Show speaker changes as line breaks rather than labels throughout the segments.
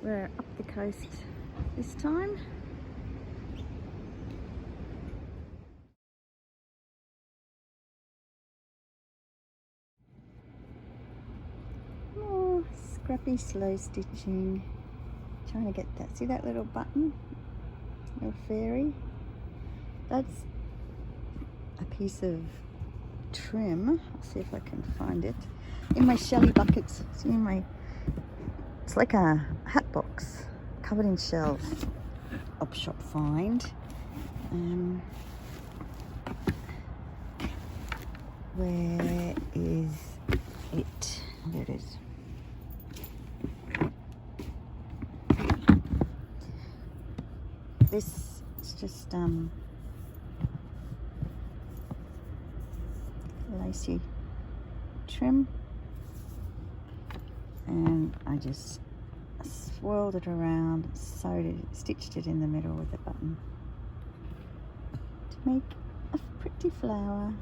We're up the coast this time. More scrappy slow stitching. Trying to get that. See that little button? Little fairy? That's a piece of trim. I'll see if I can find it. In my shelly buckets. See in my... It's like a hat box covered in shells. Op shop find. Where is it? There it is. This is just lacy trim, and I just swirled it around, sewed it, stitched it in the middle with a button to make a pretty flower.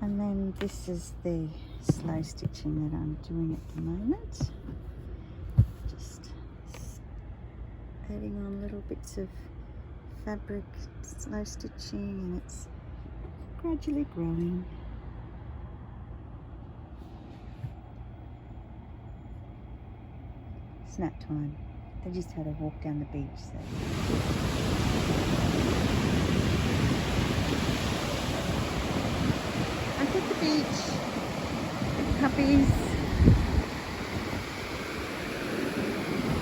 And then this is the slow stitching that I'm doing at the moment. Just adding on little bits of fabric, slow stitching, and it's gradually growing. Snap time. They just had a walk down the beach, so. I'm at the beach with puppies.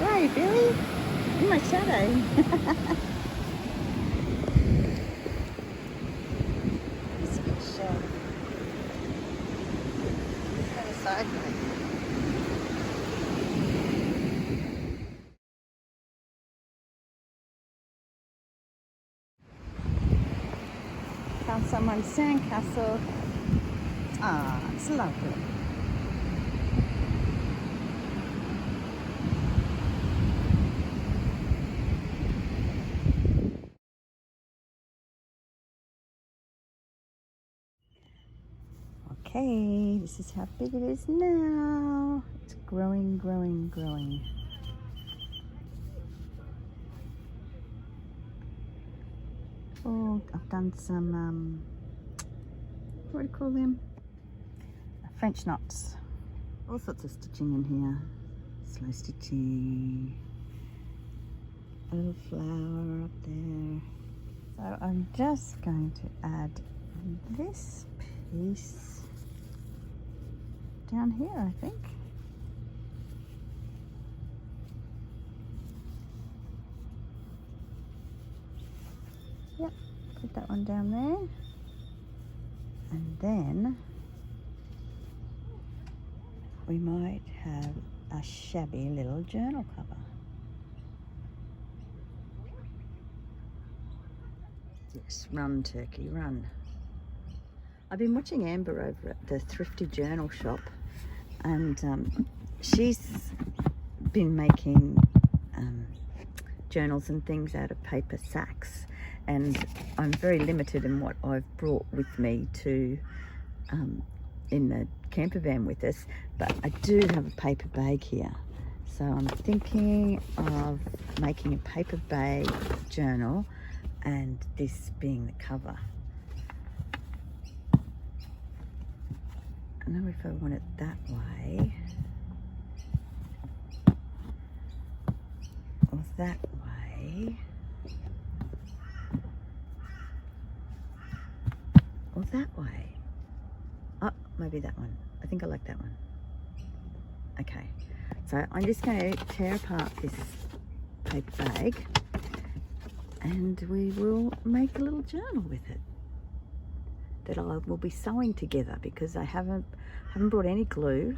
Right, Billy? In my shadow. It's a big shell. It's kind of sideways. Found someone's sandcastle. Ah, it's lovely. Okay, this is how big it is now. It's growing, growing, growing. Oh, I've done some, what do you call them? French knots. All sorts of stitching in here. Slow stitching. A little flower up there. So I'm just going to add this piece down here, I think. Yep, put that one down there. And then we might have a shabby little journal cover. Yes, run turkey, run. I've been watching Amber over at the Thrifty Journal Shop, and she's been making journals and things out of paper sacks, and I'm very limited in what I've brought with me to in the camper van with us, but I do have a paper bag here, so I'm thinking of making a paper bag journal and this being the cover. I know if I want it that way or that way or that way. Oh, maybe that one. I think I like that one. Okay, so I'm just going to tear apart this paper bag and we will make a little journal with it that I will be sewing together, because I haven't brought any glue,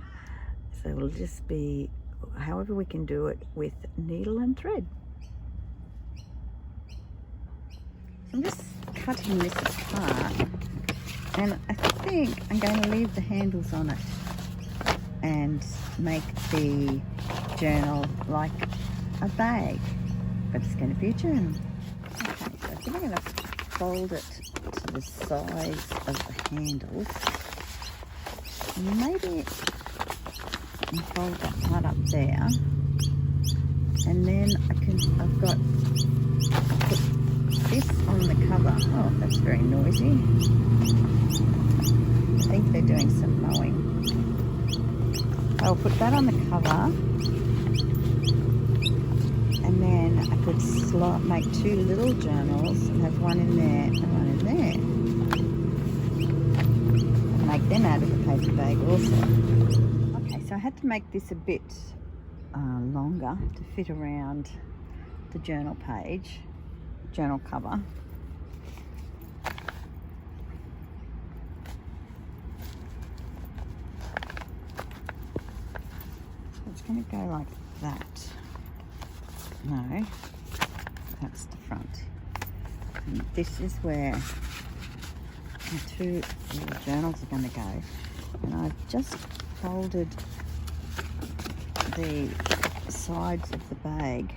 so it'll just be however we can do it with needle and thread. So I'm just cutting this apart, and I think I'm going to leave the handles on it and make the journal like a bag, but it's going to be a journal. Okay, so I think I'm going to fold it to the size of the handles. Maybe fold that part up there And then I've got put this on the cover. Oh, that's very noisy. I think they're doing some mowing. I'll put that on the cover, and then I could make 2 little journals and have one in there and one in there. And make them out of the paper bag also. Okay, so I had to make this a bit longer to fit around the journal page, journal cover. It's going to go like that. No, that's the front. And this is where the 2 little journals are going to go. And I've just folded the sides of the bag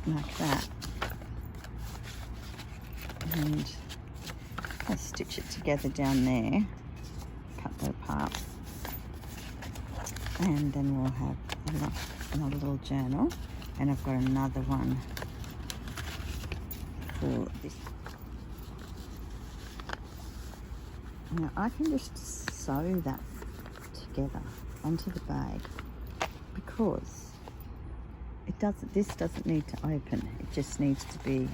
like that. And I'll stitch it together down there, cut that apart. And then we'll have another little journal, and I've got another one for this. Now I can just sew that together onto the bag because this doesn't need to open. It just needs to be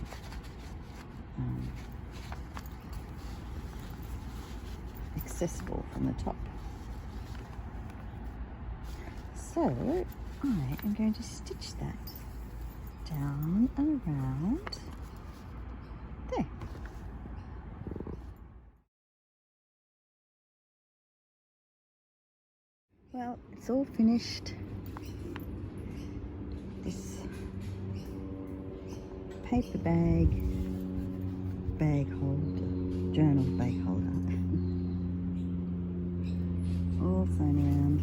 accessible from the top. So I am going to stitch that down and around there. Well, it's all finished. This paper bag holder, journal bag holder, all sewn around.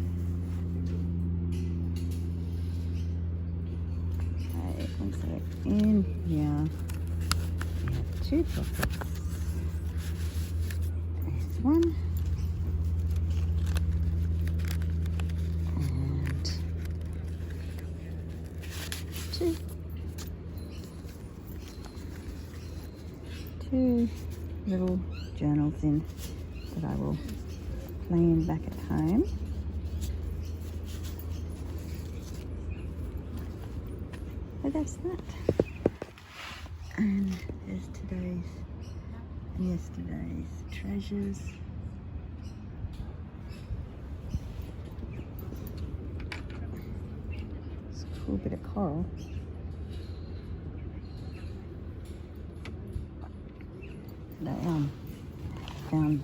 And so in here we have 2 pockets. There's one and 2. 2 little journals in that I will plan back at home. So that's that. And there's today's and yesterday's treasures. It's a cool bit of coral. And I found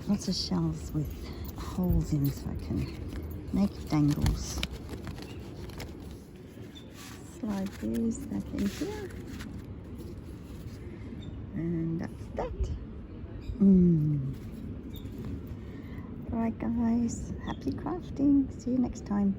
lots of shells with holes in so I can make dangles. Slide these back in here, and that's that. Alright guys, happy crafting. See you next time.